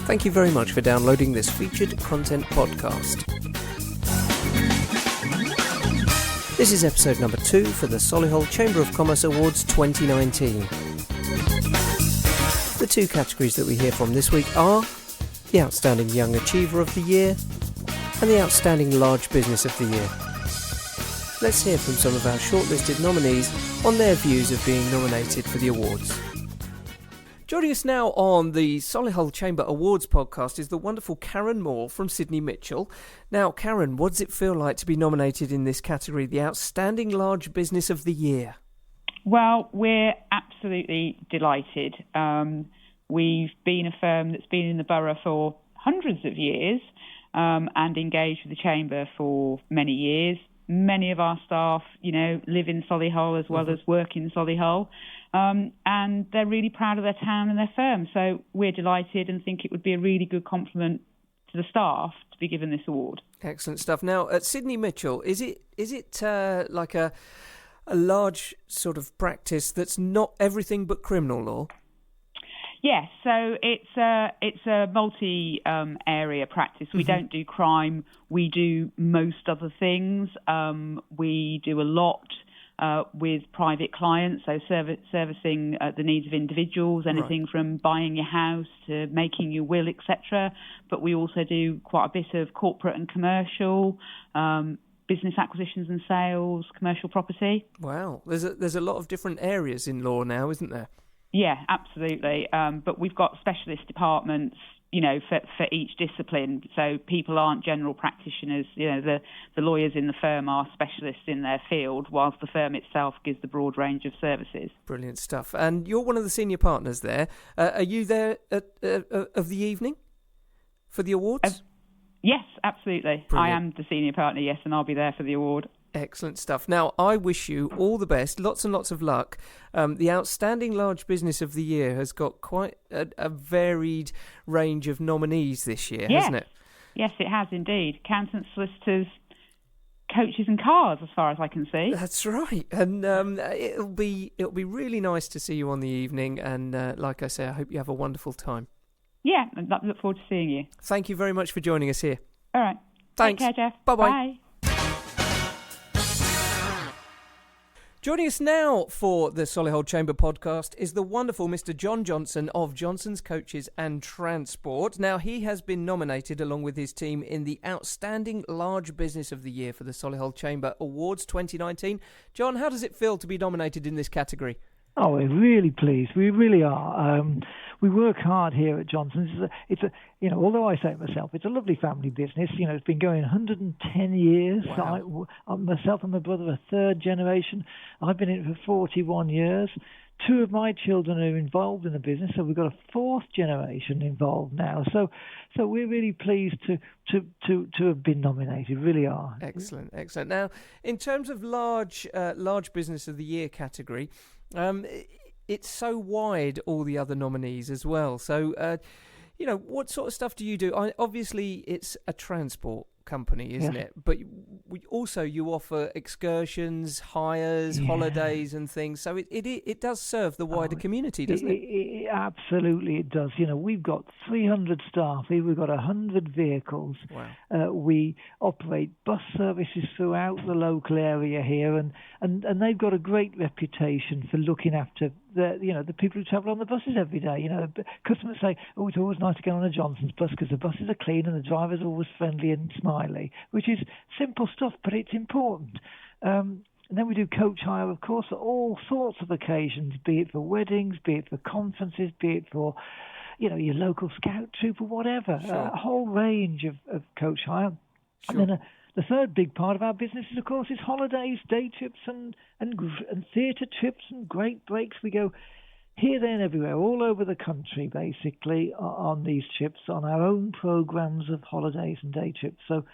Thank you very much for downloading this featured content podcast. This is episode number 2 for the Solihull Chamber of Commerce Awards 2019. The 2 categories that we hear from this week are the Outstanding Young Achiever of the Year and the Outstanding Large Business of the Year. Let's hear from some of our shortlisted nominees on their views of being nominated for the awards. Joining us now on the Solihull Chamber Awards podcast is the wonderful Karen Moore from Sydney Mitchell. Now, Karen, what does it feel like to be nominated in this category, the Outstanding Large Business of the Year? Well, we're absolutely delighted. We've been a firm that's been in the borough for hundreds of years and engaged with the Chamber for many years. Many of our staff, live in Solihull as well as work in Solihull. And they're really proud of their town and their firm. So we're delighted and think it would be a really good compliment to the staff to be given this award. Excellent stuff. Now, at Sydney Mitchell, is it like a large sort of practice that's not everything but criminal law? Yes, so it's a multi-area practice. We don't do crime. We do most other things. We do a lot with private clients, so servicing the needs of individuals, anything from buying your house to making your will, etc. But we also do quite a bit of corporate and commercial, business acquisitions and sales, commercial property. Wow, there's a lot of different areas in law now, isn't there? Yeah, absolutely. But we've got specialist departments, for each discipline. So people aren't general practitioners. The lawyers in the firm are specialists in their field, whilst the firm itself gives the broad range of services. Brilliant stuff. And you're one of the senior partners there. Are you there of the evening for the awards? Yes, absolutely. Brilliant. I am the senior partner, yes, and I'll be there for the award. Excellent stuff. Now, I wish you all the best, lots and lots of luck. The Outstanding Large Business of the Year has got quite a varied range of nominees this year, hasn't it? Yes, it has indeed. Accountants, solicitors, coaches and cars, as far as I can see. That's right. And it'll be really nice to see you on the evening. And like I say, I hope you have a wonderful time. Yeah, I look forward to seeing you. Thank you very much for joining us here. All right. Thanks. Take care, Jeff. Bye-bye. Bye. Joining us now for the Solihull Chamber podcast is the wonderful Mr. John Johnson of Johnson's Coaches and Transport. Now, he has been nominated along with his team in the Outstanding Large Business of the Year for the Solihull Chamber Awards 2019. John, how does it feel to be nominated in this category? Oh, we're really pleased. We really are. We work hard here at Johnson's. It's a although I say it myself, it's a lovely family business. It's been going 110 years. Wow. Myself and my brother are third generation. I've been in it for 41 years. 2 of my children are involved in the business, so we've got a 4th generation involved now. So we're really pleased to have been nominated. Really are. Excellent. Now, in terms of large business of the year category, it's so wide, all the other nominees as well. So, what sort of stuff do you do? Obviously, it's a transport company, isn't it? But you offer excursions, hires, holidays and things. So it does serve the wider community, doesn't it? Absolutely, it does. We've got 300 staff here. We've got 100 vehicles. Wow. We operate bus services throughout the local area here, and they've got a great reputation for looking after the people who travel on the buses every day. Customers say, "Oh, it's always nice to get on a Johnson's bus because the buses are clean and the driver's always friendly and smiley," which is simple stuff, but it's important. And then we do coach hire, of course, for all sorts of occasions, be it for weddings, be it for conferences, be it for, your local scout troop or whatever. Sure. A whole range of coach hire. Sure. And then the third big part of our business, is, of course, is holidays, day trips and theatre trips and great breaks. We go here, there and everywhere, all over the country, basically, on these trips, on our own programmes of holidays and day trips. So,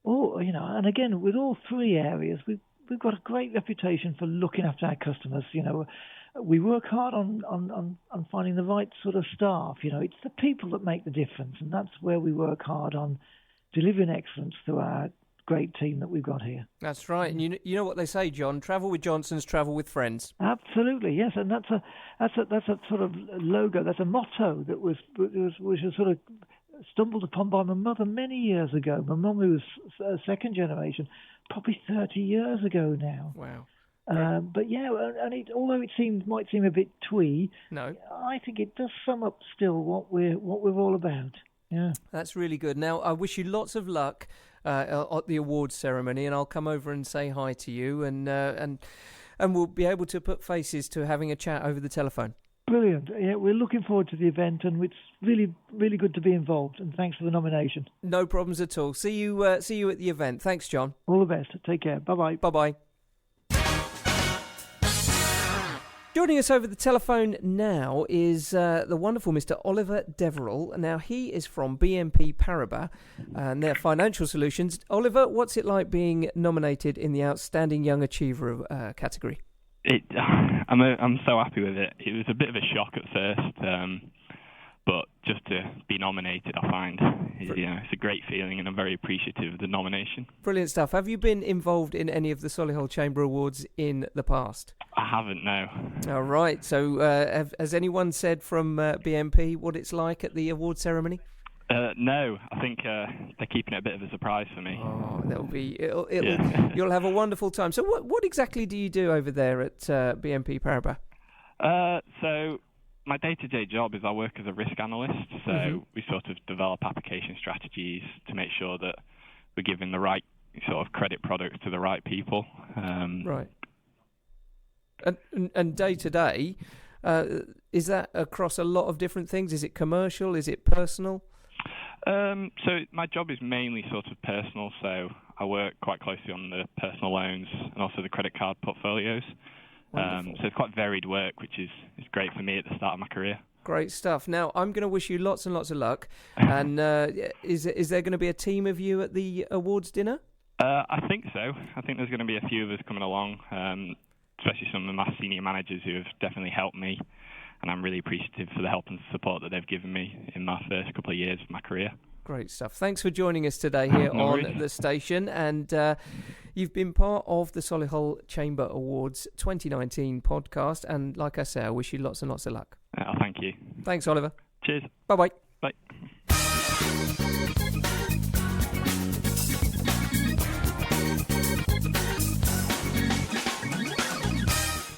and again, with all 3 areas, we've got a great reputation for looking after our customers. We work hard on finding the right sort of staff. It's the people that make the difference, and that's where we work hard on delivering excellence through our great team that we've got here. That's right. And you know what they say, John, travel with Johnsons, travel with friends. Absolutely, yes, and that's a sort of logo, that's a motto that was sort of stumbled upon by my mother many years ago. My mum, who was second generation, probably 30 years ago now. Wow. But yeah, and although it might seem a bit twee, No, I think it does sum up still what we're all about. Yeah, that's really good. Now, I wish you lots of luck at the awards ceremony, and I'll come over and say hi to you, and we'll be able to put faces to having a chat over the telephone. Brilliant. Yeah, we're looking forward to the event, and it's really, really good to be involved. And thanks for the nomination. No problems at all. See you at the event. Thanks, John. All the best. Take care. Bye-bye. Bye-bye. Joining us over the telephone now is the wonderful Mr. Oliver Deverell. Now, he is from BNP Paribas and their financial solutions. Oliver, what's it like being nominated in the Outstanding Young Achiever category? I'm so happy with it. It was a bit of a shock at first, but just to be nominated, I find, it's a great feeling, and I'm very appreciative of the nomination. Brilliant stuff. Have you been involved in any of the Solihull Chamber Awards in the past? I haven't, no. All right. So has anyone said from BNP what it's like at the award ceremony? No, I think they're keeping it a bit of a surprise for me. Oh, you'll have a wonderful time. So what exactly do you do over there at BNP Paribas? So my day-to-day job is I work as a risk analyst, so we sort of develop application strategies to make sure that we're giving the right sort of credit products to the right people. Right. And day-to-day, is that across a lot of different things? Is it commercial? Is it personal? So my job is mainly sort of personal, so I work quite closely on the personal loans and also the credit card portfolios. So it's quite varied work, which is great for me at the start of my career. Great stuff. Now, I'm going to wish you lots and lots of luck. And is there going to be a team of you at the awards dinner? I think so. I think there's going to be a few of us coming along, especially some of my senior managers who have definitely helped me. And I'm really appreciative for the help and support that they've given me in my first couple of years of my career. Great stuff. Thanks for joining us today here on the station. And you've been part of the Solihull Chamber Awards 2019 podcast. And like I say, I wish you lots and lots of luck. Thank you. Thanks, Oliver. Cheers. Bye-bye. Bye.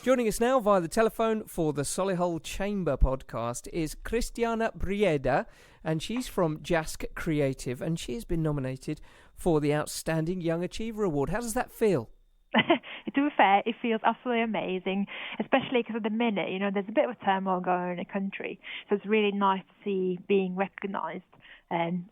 Joining us now via the telephone for the Solihull Chamber podcast is Christiana Brieda, and she's from Jask Creative, and she has been nominated for the Outstanding Young Achiever Award. How does that feel? To be fair, it feels absolutely amazing, especially because at the minute, there's a bit of a turmoil going on in the country. So it's really nice to see being recognised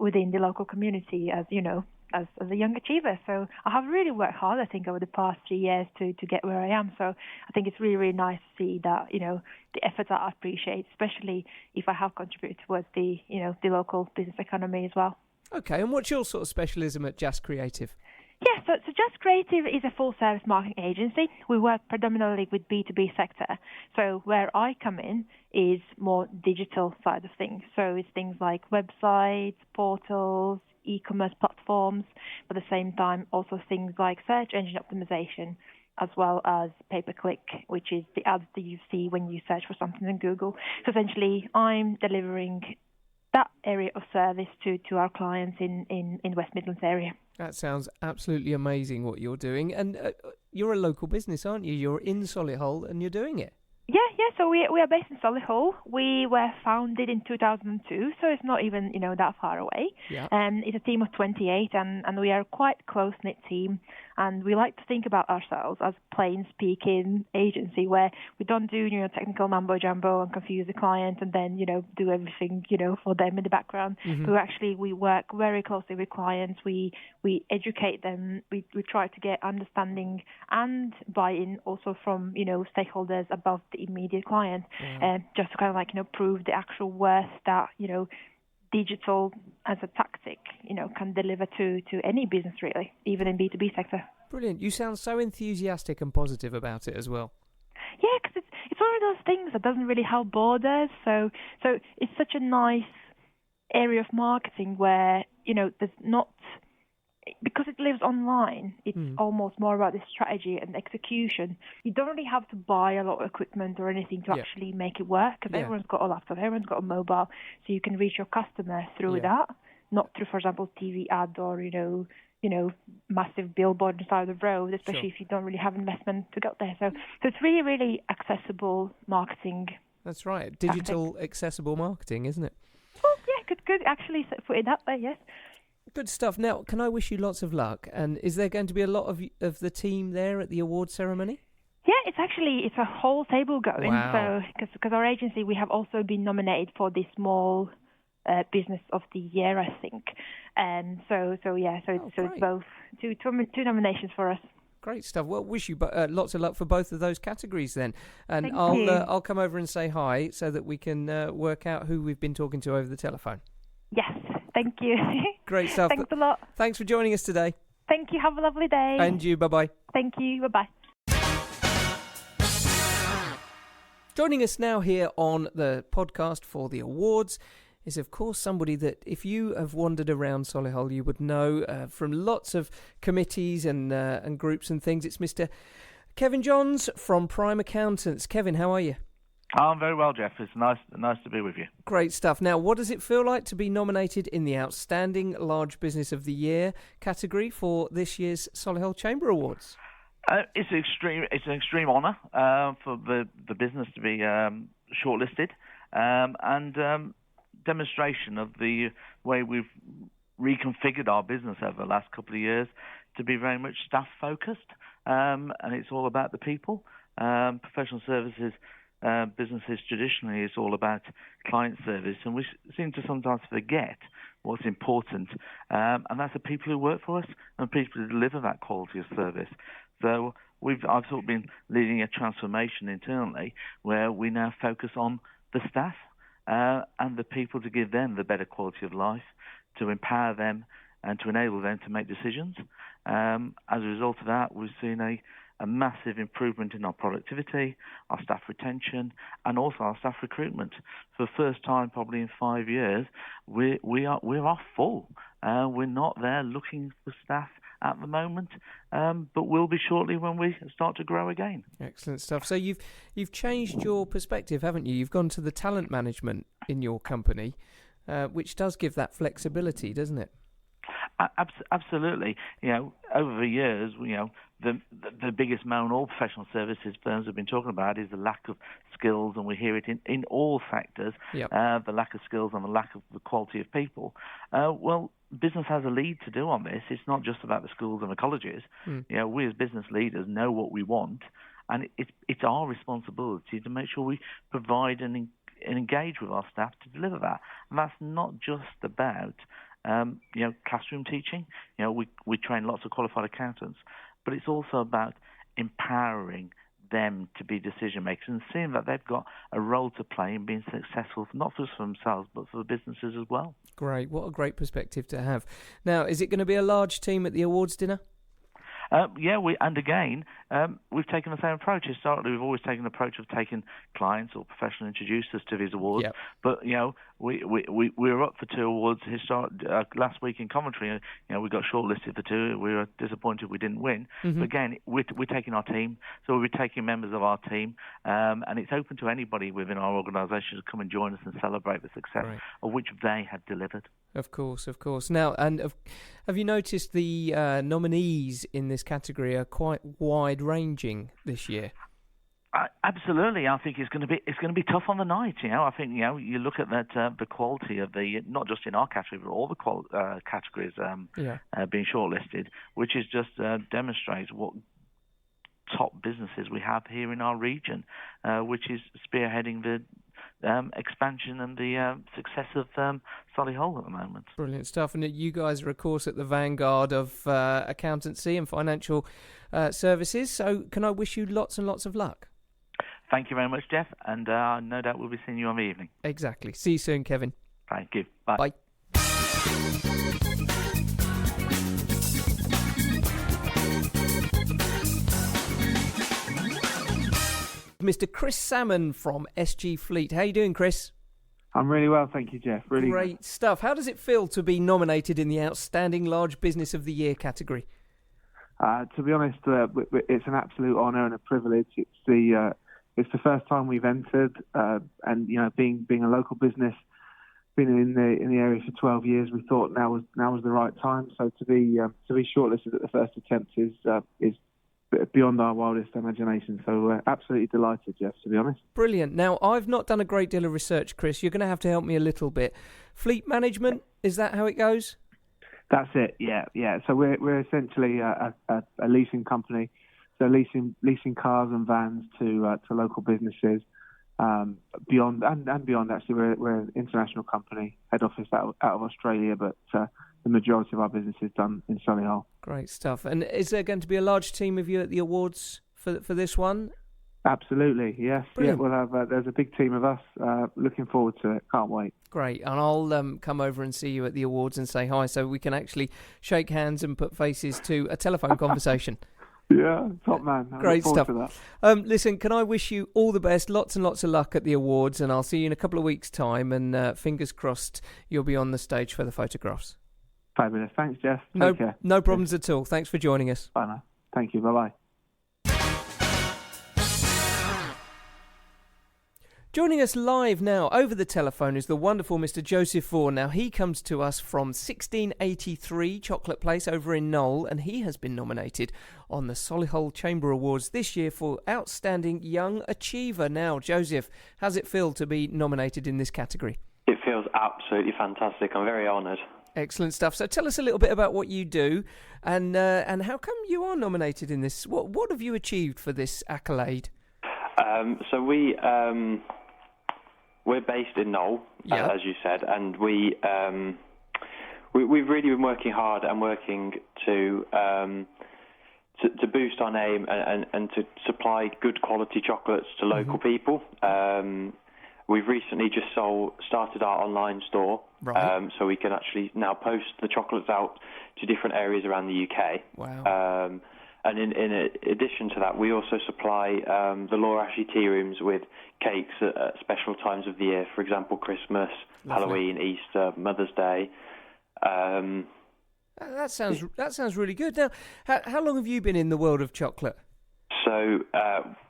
within the local community as a young achiever. So I have really worked hard, I think, over the past 3 years to get where I am. So I think it's really, really nice to see that, the efforts that I appreciate, especially if I have contributed towards the local business economy as well. Okay, and what's your sort of specialism at Jask Creative? Yeah, so Just Creative is a full-service marketing agency. We work predominantly with B2B sector. So where I come in is more digital side of things. So it's things like websites, portals, e-commerce platforms, but at the same time also things like search engine optimization, as well as pay-per-click, which is the ads that you see when you search for something in Google. So essentially, I'm delivering that area of service to our clients in West Midlands area. That sounds absolutely amazing what you're doing. And you're a local business, aren't you? You're in Solihull and you're doing it. Yeah. So we are based in Solihull. We were founded in 2002, so it's not even that far away. Yeah. It's a team of 28, and we are a quite close-knit team. And we like to think about ourselves as plain-speaking agency, where we don't do technical mumbo-jumbo and confuse the client, and then do everything for them in the background. Mm-hmm. But we work very closely with clients. We educate them. We try to get understanding and buy-in also from stakeholders above the immediate client, just to kind of prove the actual worth that digital as a tactic can deliver to any business, really, even in B2B sector. Brilliant. You sound so enthusiastic and positive about it as well. Yeah, because it's one of those things that doesn't really have borders. So it's such a nice area of marketing where there's not because it lives online, it's almost more about the strategy and execution. You don't really have to buy a lot of equipment or anything to actually make it work, because everyone's got a laptop, everyone's got a mobile, so you can reach your customer through that, not through, for example, TV ad or, massive billboard on the side of the road, especially if you don't really have investment to get there. So it's really, really accessible marketing. That's right. Digital accessible marketing, isn't it? Well, yeah, good actually put it that way, yes. Good stuff. Now, can I wish you lots of luck? And is there going to be a lot of the team there at the award ceremony? Yeah, it's a whole table going. Wow. So because our agency, we have also been nominated for the Small Business of the Year, I think. And so it's both two nominations for us. Great stuff. Well, wish you lots of luck for both of those categories then. And Thank you. I'll come over and say hi so that we can work out who we've been talking to over the telephone. Yes, thank you. Great stuff. Thanks a lot. Thanks for joining us today. Thank you. Have a lovely day. And you. Bye-bye. Thank you. Bye-bye. Joining us now here on the podcast for the awards is, of course, somebody that if you have wandered around Solihull, you would know from lots of committees and groups and things. It's Mr. Kevin Johns from Prime Accountants. Kevin, how are you? I'm very well, Jeff. It's nice to be with you. Great stuff. Now, what does it feel like to be nominated in the Outstanding Large Business of the Year category for this year's Solihull Chamber Awards? It's an extreme honour for the business to be shortlisted, and demonstration of the way we've reconfigured our business over the last couple of years to be very much staff focused, and it's all about the people. Professional services businesses traditionally is all about client service, and we seem to sometimes forget what's important, and that's the people who work for us and people who deliver that quality of service. So I've sort of been leading a transformation internally where we now focus on the staff and the people to give them the better quality of life, to empower them and to enable them to make decisions. As a result of that, we've seen a massive improvement in our productivity, our staff retention, and also our staff recruitment. For the first time probably in 5 years, we are full. We're not there looking for staff at the moment, but will be shortly when we start to grow again. Excellent stuff. So you've changed your perspective, haven't you? You've gone to the talent management in your company, which does give that flexibility, doesn't it? Absolutely. Over the years, the biggest moan all professional services firms have been talking about is the lack of skills, and we hear it in all sectors. Yep. The lack of skills and the lack of the quality of people. Well, business has a lead to do on this. It's not just about the schools and the colleges. We as business leaders know what we want, and it's our responsibility to make sure we provide and engage with our staff to deliver that. And that's not just about classroom teaching. We train lots of qualified accountants, but it's also about empowering them to be decision makers and seeing that they've got a role to play in being successful, not just for themselves, but for the businesses as well. Great. What a great perspective to have. Now, is it going to be a large team at the awards dinner? We've taken the same approach. Historically, we've always taken the approach of taking clients or professional introducers to these awards. Yep. But we were up for 2 awards last week in Coventry. We got shortlisted for 2. We were disappointed we didn't win. Mm-hmm. But again, we're taking our team, so we'll be taking members of our team, and it's open to anybody within our organisation to come and join us and celebrate the success of which they have delivered. Of course. Now, have you noticed the nominees in this category are quite wide-ranging this year? Absolutely. I think it's going to be tough on the night. I think you look at that the quality of the, not just in our category but all the categories being shortlisted, which is just demonstrates what top businesses we have here in our region, which is spearheading the expansion and the success of Solihull at the moment. Brilliant stuff. And you guys are, of course, at the vanguard of accountancy and financial services. So can I wish you lots and lots of luck? Thank you very much, Jeff. And no doubt we'll be seeing you on the evening. Exactly. See you soon, Kevin. Thank you. Bye. Bye. Mr. Chris Salmon from SG Fleet. How you doing, Chris? I'm really well, thank you, Jeff. Really Great stuff. How does it feel to be nominated in the Outstanding Large Business of the Year category? To be honest, it's an absolute honour and a privilege. It's the first time we've entered, and being a local business, been in the area for 12 years, we thought now was the right time. So to be shortlisted at the first attempt is beyond our wildest imagination. So absolutely delighted, Jeff, to be honest. Brilliant. Now, I've not done a great deal of research, Chris. You're going to have to help me a little bit. Fleet management, is that how it goes? That's it. Yeah. So we're essentially a leasing company. So leasing cars and vans to local businesses. Beyond actually, we're an international company, head office out of Australia, but the majority of our business is done in Solihull. Great stuff. And is there going to be a large team of you at the awards for this one? Absolutely, yes. Brilliant. Yeah, we'll have. There's a big team of us. Looking forward to it. Can't wait. Great, and I'll come over and see you at the awards and say hi, so we can actually shake hands and put faces to a telephone conversation. Yeah, top man. Great stuff. Listen, can I wish you all the best, lots and lots of luck at the awards, and I'll see you in a couple of weeks' time, and fingers crossed you'll be on the stage for the photographs. Fabulous. Thanks, Jeff. Take care. No problems at all. Thanks for joining us. Bye now. Thank you. Bye-bye. Joining us live now over the telephone is the wonderful Mr. Joseph Vaughan. Now, he comes to us from 1683 Chocolate Place over in Knoll, and he has been nominated on the Solihull Chamber Awards this year for Outstanding Young Achiever. Now, Joseph, how's it feel to be nominated in this category? It feels absolutely fantastic. I'm very honoured. Excellent stuff. So tell us a little bit about what you do and how come you are nominated in this. What have you achieved for this accolade? So we're based in Knoll, as you said, and we've really been working hard and working to boost our name and to supply good quality chocolates to local people. We've recently just started our online store, right. So we can actually now post the chocolates out to different areas around the UK. Wow. And in addition to that, we also supply the Laura Ashley tea rooms with cakes at special times of the year. For example, Christmas, Lovely. Halloween, Easter, Mother's Day. That sounds really good. Now, how long have you been in the world of chocolate? So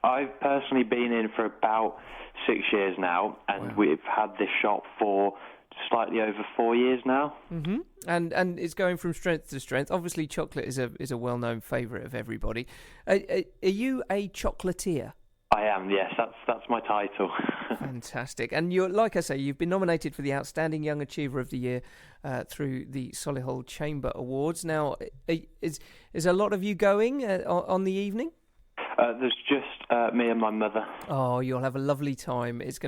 I've personally been in for about 6 years now, and Wow. we've had this shop for slightly over 4 years now. Mm-hmm. And it's going from strength to strength. Obviously, chocolate is a well-known favourite of everybody. Are you a chocolatier? I am, yes. That's my title. Fantastic. And you're, like I say, you've been nominated for the Outstanding Young Achiever of the Year through the Solihull Chamber Awards. Now, is a lot of you going on the evening? There's just me and my mother. Oh, you'll have a lovely time. It's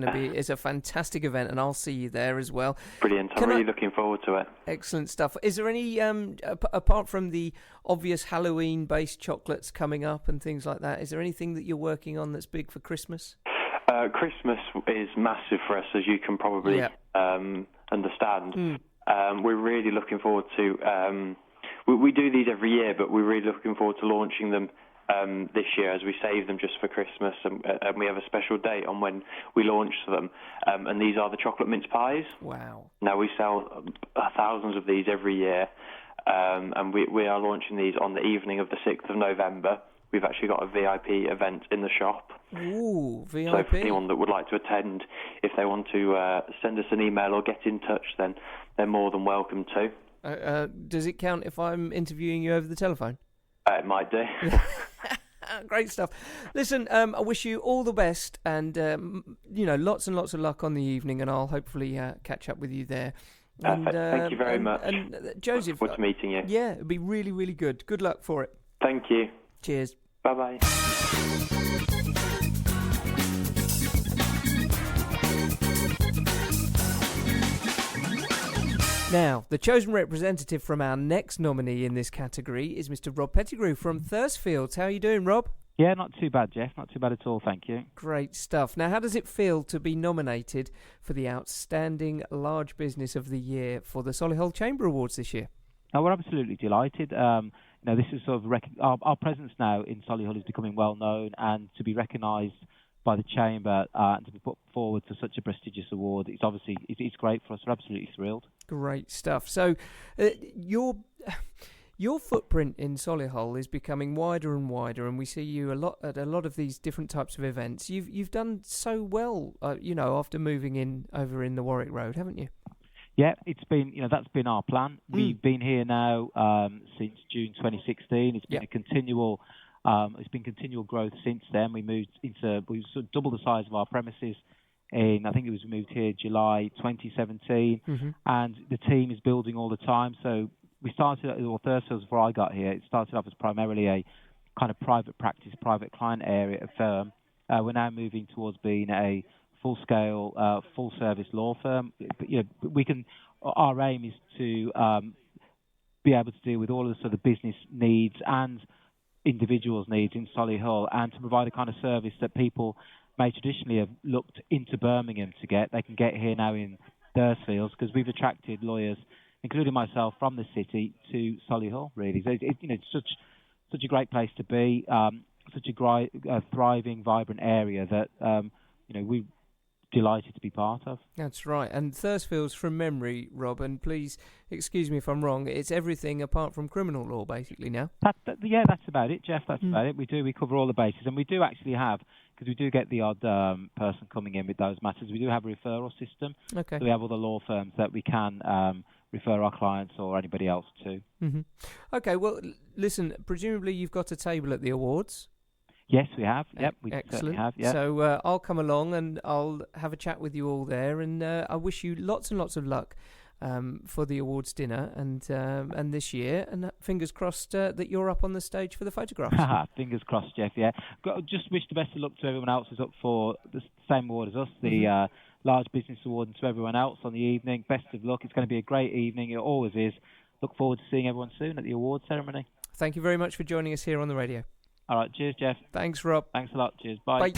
a fantastic event, and I'll see you there as well. Brilliant. I'm really looking forward to it. Excellent stuff. Is there any, apart from the obvious Halloween-based chocolates coming up and things like that, is there anything that you're working on that's big for Christmas? Christmas is massive for us, as you can probably understand. We're really looking forward to... we do these every year, but we're really looking forward to launching them this year, as we save them just for Christmas, and we have a special date on when we launch them. And these are the chocolate mince pies. Wow! Now we sell thousands of these every year, and we are launching these on the evening of the 6th of November. We've actually got a VIP event in the shop. Ooh, VIP! So for anyone that would like to attend, if they want to send us an email or get in touch, then they're more than welcome to. Does it count if I'm interviewing you over the telephone? It might do. Great stuff. Listen, I wish you all the best, and lots and lots of luck on the evening, and I'll hopefully catch up with you there. Perfect. Thank you very much. And Joseph, look forward to meeting you. Yeah, it'd be really, really good. Good luck for it. Thank you. Cheers. Bye-bye. Now, the chosen representative from our next nominee in this category is Mr. Rob Pettigrew from Thursfields. How are you doing, Rob? Yeah, not too bad, Jeff. Not too bad at all, thank you. Great stuff. Now, how does it feel to be nominated for the Outstanding Large Business of the Year for the Solihull Chamber Awards this year? Oh, we're absolutely delighted. This is sort of our presence now in Solihull is becoming well known, and to be recognised by the Chamber and to be put forward to such a prestigious award. It's great for us. We're absolutely thrilled. Great stuff. So your footprint in Solihull is becoming wider and wider, and we see you at a lot of these different types of events. You've done so well, after moving in over in the Warwick Road, haven't you? Yeah, it's been, that's been our plan. We've been here now since June 2016. It's been continual growth since then. We sort of doubled the size of our premises we moved here July 2017, and the team is building all the time. So we started at Thursfields before I got here. It started off as primarily a kind of private practice, private client area firm. We're now moving towards being a full-scale, full-service law firm. Our aim is to be able to deal with all of the sort of business needs and individuals' needs in Solihull, and to provide a kind of service that people may traditionally have looked into Birmingham to get. They can get here now in Thursfields, because we've attracted lawyers, including myself, from the city to Solihull. Really, it's such a great place to be, such a thriving, vibrant area that we're delighted to be part of. That's right. And Thursfields, from memory, Rob, and please excuse me if I'm wrong, it's everything apart from criminal law, basically, now. That's about it, Jeff. That's about it. We cover all the bases, and we do actually have, because we do get the odd person coming in with those matters, we do have a referral system. Okay. So we have all the law firms that we can refer our clients or anybody else to. Mm-hmm. Okay, well, listen, presumably you've got a table at the awards. Yes, we have. Yep, we certainly have. Yeah. So I'll come along and I'll have a chat with you all there, and I wish you lots and lots of luck for the awards dinner and this year. And fingers crossed that you're up on the stage for the photographs. Fingers crossed, Jeff. Yeah. Just wish the best of luck to everyone else who's up for the same award as us, the Large Business Award, and to everyone else on the evening. Best of luck. It's going to be a great evening. It always is. Look forward to seeing everyone soon at the awards ceremony. Thank you very much for joining us here on the radio. All right, cheers, Jeff. Thanks, Rob. Thanks a lot. Cheers. Bye.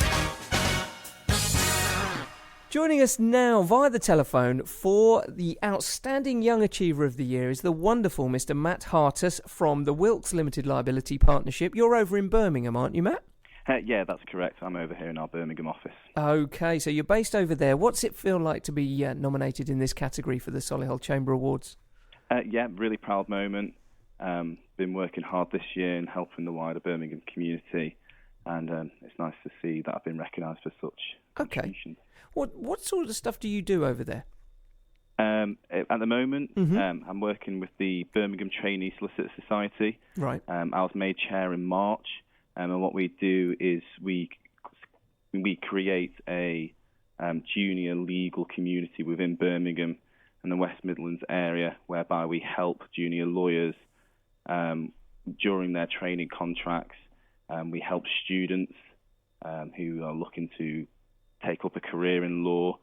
Joining us now via the telephone for the Outstanding Young Achiever of the Year is the wonderful Mr. Matt Hartus from the Wilkes Limited Liability Partnership. You're over in Birmingham, aren't you, Matt? Yeah, that's correct. I'm over here in our Birmingham office. Okay, so you're based over there. What's it feel like to be nominated in this category for the Solihull Chamber Awards? Really proud moment. Been working hard this year in helping the wider Birmingham community, and it's nice to see that I've been recognised for such contributions. What sort of stuff do you do over there? At the moment, I'm working with the Birmingham Trainee Solicitor Society. Right. I was made chair in March, and what we do is we create a junior legal community within Birmingham and the West Midlands area, whereby we help junior lawyers during their training contracts. We help students who are looking to take up a career in law.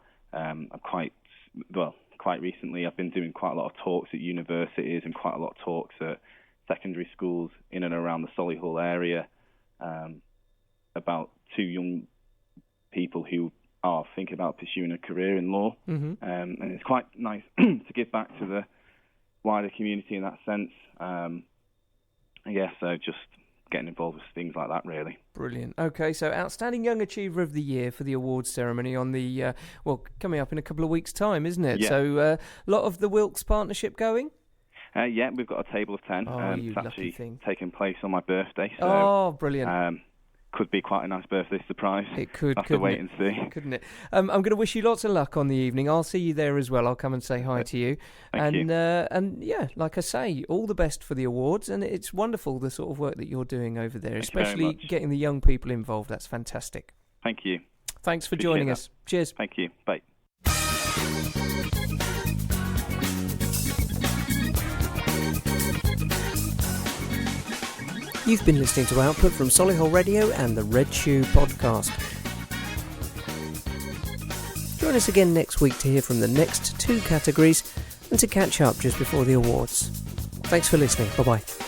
Quite recently, I've been doing quite a lot of talks at universities and quite a lot of talks at secondary schools in and around the Solihull area about two young people who are thinking about pursuing a career in law. And it's quite nice to give back to the wider community in that sense. So just getting involved with things like that, really. Brilliant. Okay, so Outstanding Young Achiever of the Year for the awards ceremony on the, coming up in a couple of weeks' time, isn't it? Yeah. So a lot of the Wilkes partnership going? We've got a table of 10. It's actually taking place on my birthday. So, brilliant. Could be quite a nice birthday surprise. It could. Have to wait and see. Couldn't it? I'm going to wish you lots of luck on the evening. I'll see you there as well. I'll come and say hi to you. Thank you. And like I say, all the best for the awards. And it's wonderful the sort of work that you're doing over there, especially getting the young people involved. That's fantastic. Thank you. Thanks for joining us. Cheers. Thank you. Bye. You've been listening to Output from Solihull Radio and the Red Shoe Podcast. Join us again next week to hear from the next two categories and to catch up just before the awards. Thanks for listening. Bye-bye.